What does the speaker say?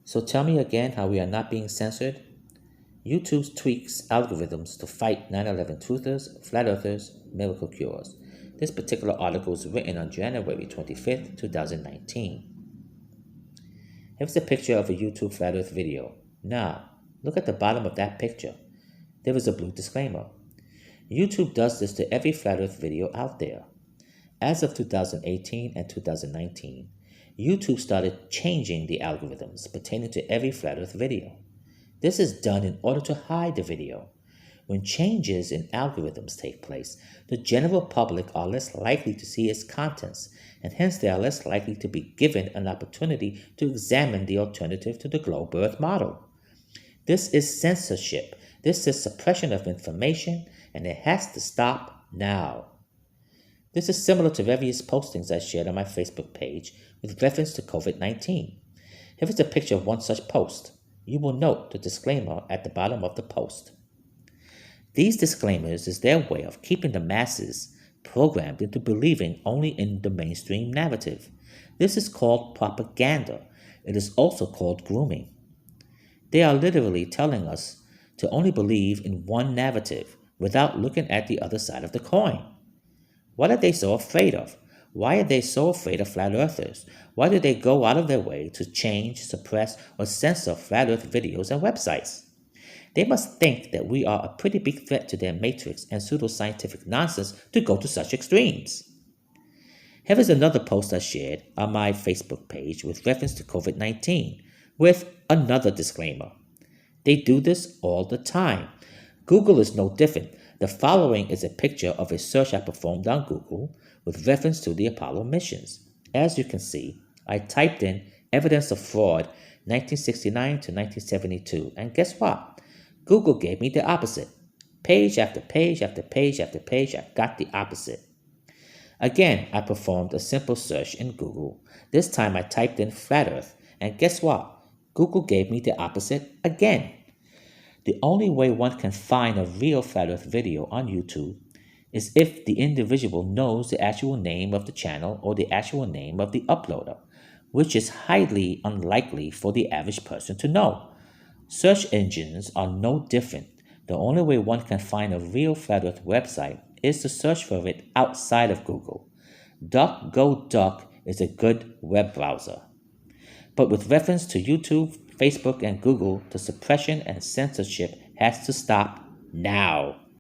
So tell me again how we are not being censored? YouTube tweaks algorithms to fight 9/11 truthers, flat earthers, miracle cures. This particular article is written on January 25th, 2019. Here's a picture of a YouTube flat earth video. Now, look at the bottom of that picture. There is a blue disclaimer. YouTube does this to every flat earth video out there. As of 2018 and 2019, YouTube started changing the algorithms pertaining to every flat earth video. This is done in order to hide the video. When changes in algorithms take place, the general public are less likely to see its contents, and hence they are less likely to be given an opportunity to examine the alternative to the globe earth model. This is censorship. This is suppression of information, and it has to stop now. This is similar to various postings I shared on my Facebook page with reference to COVID-19. Here is a picture of one such post. You will note the disclaimer at the bottom of the post. These disclaimers is their way of keeping the masses programmed into believing only in the mainstream narrative. This is called propaganda. It is also called grooming. They are literally telling us to only believe in one narrative without looking at the other side of the coin. What are they so afraid of? Why are they so afraid of flat earthers? Why do they go out of their way to change, suppress, or censor flat earth videos and websites? They must think that we are a pretty big threat to their matrix and pseudoscientific nonsense to go to such extremes. Here is another post I shared on my Facebook page with reference to COVID-19 with another disclaimer. They do this all the time. Google is no different. The following is a picture of a search I performed on Google with reference to the Apollo missions. As you can see, I typed in evidence of fraud 1969 to 1972, and guess what? Google gave me the opposite. Page after page after page after page, I got the opposite. Again, I performed a simple search in Google. This time I typed in flat earth, and guess what? Google gave me the opposite again. The only way one can find a real flat earth video on YouTube is if the individual knows the actual name of the channel or the actual name of the uploader, which is highly unlikely for the average person to know. Search engines are no different. The only way one can find a real flat earth website is to search for it outside of Google. DuckDuck is a good web browser. But with reference to YouTube, Facebook, and Google, the suppression and censorship has to stop now.